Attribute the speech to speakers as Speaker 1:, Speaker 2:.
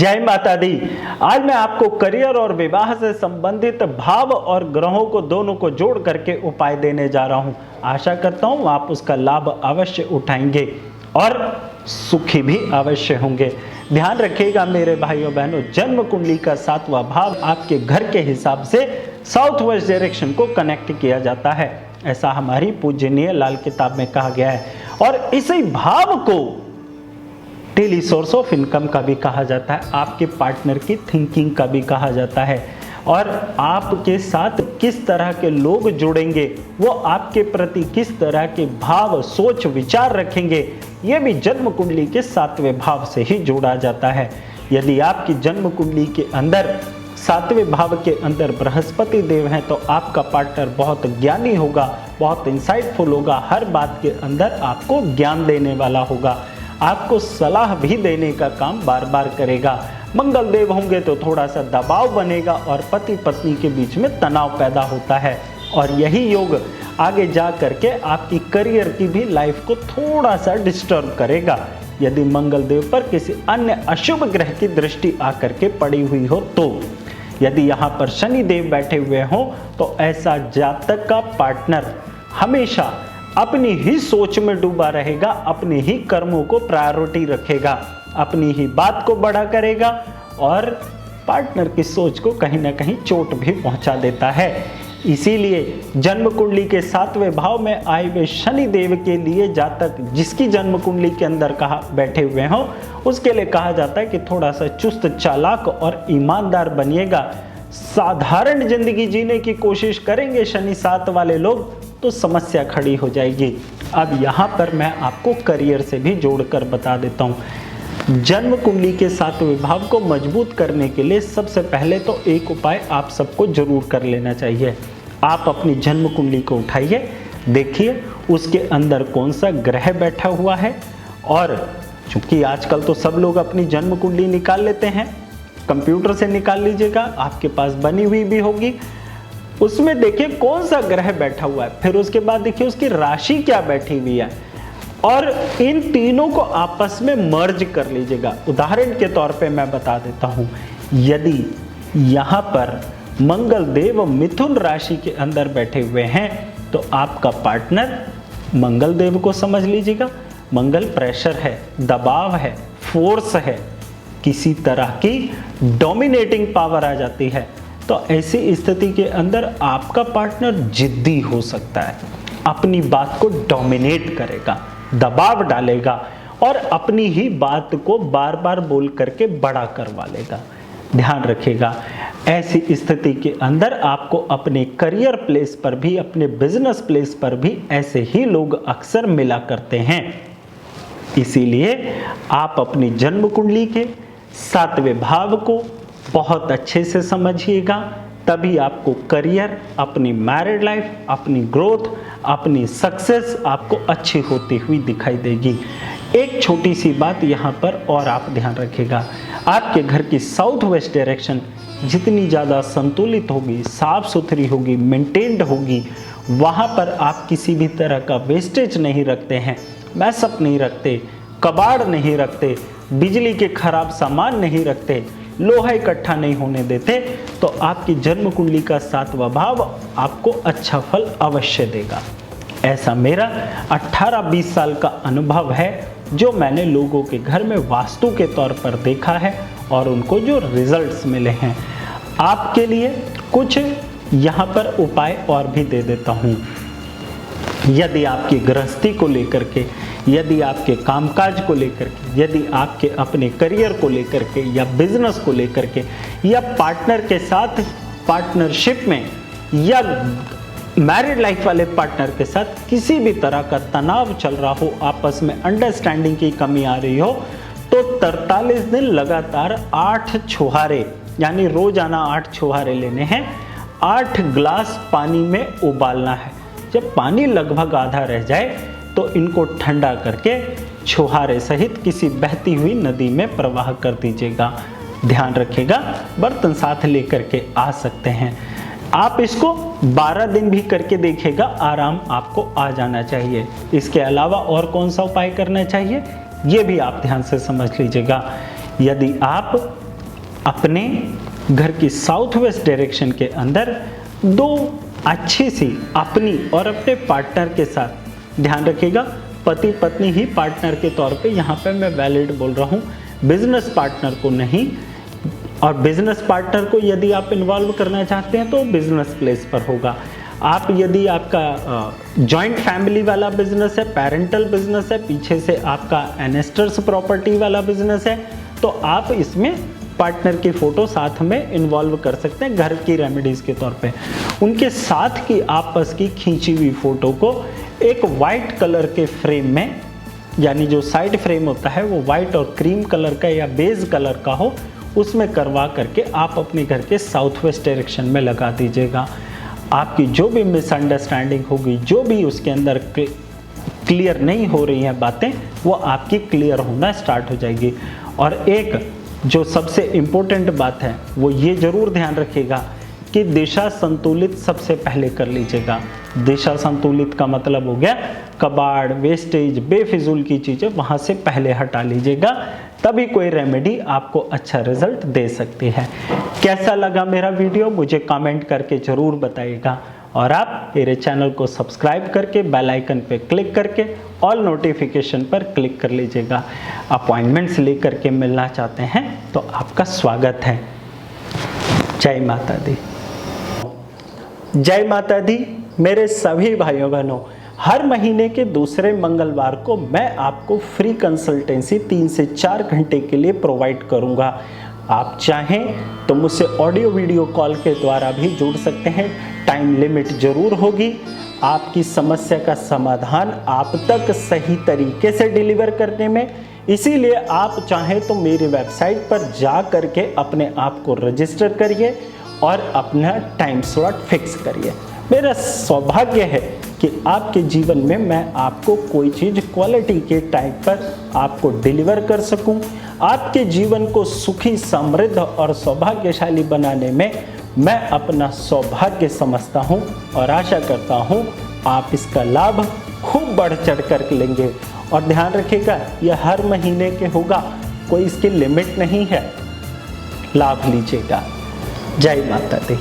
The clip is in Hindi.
Speaker 1: जय माता दी। आज मैं आपको करियर और विवाह से संबंधित भाव और ग्रहों को दोनों को जोड़ करके उपाय देने जा रहा हूं। आशा करता हूं आप उसका लाभ अवश्य उठाएंगे और सुखी भी अवश्य होंगे। ध्यान रखिएगा मेरे भाइयों बहनों, जन्म कुंडली का 7वां भाव आपके घर के हिसाब से साउथ वेस्ट डायरेक्शन को कनेक्ट किया जाता है, ऐसा हमारी पूजनीय लाल किताब में कहा गया है। और इसी भाव को डेली सोर्स ऑफ इनकम का भी कहा जाता है, आपके पार्टनर की थिंकिंग का भी कहा जाता है, और आपके साथ किस तरह के लोग जुड़ेंगे, वो आपके प्रति किस तरह के भाव सोच विचार रखेंगे, ये भी जन्म कुंडली के 7वें भाव से ही जोड़ा जाता है। यदि आपकी जन्म कुंडली के अंदर 7वें भाव के अंदर बृहस्पति देव हैं तो आपका पार्टनर बहुत ज्ञानी होगा, बहुत इंसाइटफुल होगा, हर बात के अंदर आपको ज्ञान देने वाला होगा, आपको सलाह भी देने का काम बार बार करेगा। मंगल देव होंगे तो थोड़ा सा दबाव बनेगा और पति पत्नी के बीच में तनाव पैदा होता है, और यही योग आगे जा करके आपकी करियर की भी लाइफ को थोड़ा सा डिस्टर्ब करेगा। यदि मंगल देव पर किसी अन्य अशुभ ग्रह की दृष्टि आकर के पड़ी हुई हो तो, यदि यहाँ पर शनि देव बैठे हुए हों तो ऐसा जातक का पार्टनर हमेशा अपनी ही सोच में डूबा रहेगा, अपने ही कर्मों को प्रायोरिटी रखेगा, अपनी ही बात को बड़ा करेगा और पार्टनर की सोच को कहीं ना कहीं चोट भी पहुंचा देता है। इसीलिए जन्म कुंडली के 7वें भाव में आए हुए शनि देव के लिए जातक जिसकी जन्म कुंडली के अंदर कहा बैठे हुए हों उसके लिए कहा जाता है कि थोड़ा सा चुस्त चालाक और ईमानदार बनिएगा। साधारण जिंदगी जीने की कोशिश करेंगे शनि 7 वाले लोग तो समस्या खड़ी हो जाएगी। अब यहाँ पर मैं आपको करियर से भी जोड़कर बता देता हूँ। जन्म कुंडली के 7वें भाव को मजबूत करने के लिए सबसे पहले तो एक उपाय आप सबको जरूर कर लेना चाहिए। आप अपनी जन्म कुंडली को उठाइए, देखिए उसके अंदर कौन सा ग्रह बैठा हुआ है, और चूंकि आजकल तो सब लोग अपनी जन्म कुंडली निकाल लेते हैं, कंप्यूटर से निकाल लीजिएगा, आपके पास बनी हुई भी होगी, उसमें देखिए कौन सा ग्रह बैठा हुआ है, फिर उसके बाद देखिए उसकी राशि क्या बैठी हुई है, और इन तीनों को आपस में मर्ज कर लीजिएगा। उदाहरण के तौर पे मैं बता देता हूं, यदि यहाँ पर मंगल देव मिथुन राशि के अंदर बैठे हुए हैं तो आपका पार्टनर मंगल देव को समझ लीजिएगा। मंगल प्रेशर है, दबाव है, फोर्स है, किसी तरह की डोमिनेटिंग पावर आ जाती है, तो ऐसी स्थिति के अंदर आपका पार्टनर जिद्दी हो सकता है, अपनी बात को डोमिनेट करेगा, दबाव डालेगा और अपनी ही बात को बार बार बोल करके बड़ा करवा लेगा। ध्यान रखिएगा, ऐसी स्थिति के अंदर आपको अपने करियर प्लेस पर भी, अपने बिजनेस प्लेस पर भी ऐसे ही लोग अक्सर मिला करते हैं। इसीलिए आप अपनी जन्म कुंडली के 7वें भाव को बहुत अच्छे से समझिएगा, तभी आपको करियर, अपनी मैरिड लाइफ, अपनी ग्रोथ, अपनी सक्सेस आपको अच्छी होती हुई दिखाई देगी। एक छोटी सी बात यहाँ पर और आप ध्यान रखिएगा, आपके घर की साउथ वेस्ट डायरेक्शन जितनी ज़्यादा संतुलित होगी, साफ सुथरी होगी, मेंटेन्ड होगी, वहाँ पर आप किसी भी तरह का वेस्टेज नहीं रखते हैं, मैसअप नहीं रखते, कबाड़ नहीं रखते, बिजली के खराब सामान नहीं रखते, लोहा इकट्ठा नहीं होने देते, तो आपकी जन्म कुंडली का 7वां भाव आपको अच्छा फल अवश्य देगा। ऐसा मेरा 18-20 साल का अनुभव है, जो मैंने लोगों के घर में वास्तु के तौर पर देखा है और उनको जो रिजल्ट्स मिले हैं। आपके लिए कुछ यहाँ पर उपाय और भी दे देता हूँ। यदि आपकी गृहस्थी को लेकर के, यदि आपके कामकाज को लेकर के, यदि आपके अपने करियर को लेकर के या बिजनेस को लेकर के या पार्टनर के साथ पार्टनरशिप में या मैरिड लाइफ वाले पार्टनर के साथ किसी भी तरह का तनाव चल रहा हो, आपस में अंडरस्टैंडिंग की कमी आ रही हो, तो 43 दिन लगातार 8 छुहारे, यानी रोजाना 8 छुहारे लेने हैं, 8 गिलास पानी में उबालना है। जब पानी लगभग आधा रह जाए तो इनको ठंडा करके छुहारे सहित किसी बहती हुई नदी में प्रवाह कर दीजिएगा। ध्यान रखिएगा, बर्तन साथ लेकर के आ सकते हैं। आप इसको 12 दिन भी करके देखिएगा, आराम आपको आ जाना चाहिए। इसके अलावा और कौन सा उपाय करना चाहिए ये भी आप ध्यान से समझ लीजिएगा। यदि आप अपने घर की साउथ वेस्ट डायरेक्शन के अंदर 2 अच्छी सी अपनी और अपने पार्टनर के साथ, ध्यान रखिएगा पति पत्नी ही पार्टनर के तौर पे यहाँ पे मैं वैलिड बोल रहा हूँ, बिजनेस पार्टनर को नहीं। और बिजनेस पार्टनर को यदि आप इन्वॉल्व करना चाहते हैं तो बिजनेस प्लेस पर होगा। आप यदि आपका जॉइंट फैमिली वाला बिजनेस है, पेरेंटल बिजनेस है, पीछे से आपका एनेस्टर्स प्रॉपर्टी वाला बिजनेस है, तो आप इसमें पार्टनर की फ़ोटो साथ में इन्वॉल्व कर सकते हैं घर की रेमेडीज़ के तौर पे। उनके साथ की आपस की खींची हुई फ़ोटो को एक वाइट कलर के फ्रेम में, यानी जो साइड फ्रेम होता है वो वाइट और क्रीम कलर का या बेज कलर का हो, उसमें करवा करके आप अपने घर के साउथ वेस्ट डायरेक्शन में लगा दीजिएगा। आपकी जो भी मिसअंडरस्टैंडिंग होगी, जो भी उसके अंदर क्लियर नहीं हो रही हैं बातें, वो आपकी क्लियर होना स्टार्ट हो जाएगी। और एक जो सबसे इम्पोर्टेंट बात है वो ये ज़रूर ध्यान रखिएगा कि दिशा संतुलित सबसे पहले कर लीजिएगा। दिशा संतुलित का मतलब हो गया कबाड़, वेस्टेज, बेफिजूल की चीज़ें वहाँ से पहले हटा लीजिएगा, तभी कोई रेमेडी आपको अच्छा रिजल्ट दे सकती है। कैसा लगा मेरा वीडियो मुझे कमेंट करके ज़रूर बताइएगा, और आप मेरे चैनल को सब्सक्राइब करके बेल आइकन पे क्लिक करके ऑल नोटिफिकेशन पर क्लिक कर लीजिएगा। अपॉइंटमेंट्स लेकर के मिलना चाहते हैं तो आपका स्वागत है। जय माता दी। जय माता दी। मेरे सभी भाइयों बहनों, हर महीने के दूसरे मंगलवार को मैं आपको फ्री कंसल्टेंसी 3 से 4 घंटे के लिए प्रोवाइड करूंगा। आप चाहें तो मुझसे ऑडियो वीडियो कॉल के द्वारा भी जुड़ सकते हैं। टाइम लिमिट जरूर होगी। आपकी समस्या का समाधान आप तक सही तरीके से डिलीवर करने में, इसीलिए आप चाहें तो मेरी वेबसाइट पर जा करके अपने आप को रजिस्टर करिए और अपना टाइम स्लॉट फिक्स करिए। मेरा सौभाग्य है कि आपके जीवन में मैं आपको कोई चीज़ क्वालिटी के टाइम पर आपको डिलीवर कर सकूं। आपके जीवन को सुखी, समृद्ध और सौभाग्यशाली बनाने में मैं अपना सौभाग्य समझता हूं और आशा करता हूं आप इसका लाभ खूब बढ़ चढ़ कर लेंगे। और ध्यान रखिएगा यह हर महीने के होगा, कोई इसकी लिमिट नहीं है। लाभ लीजिएगा। जय माता दी।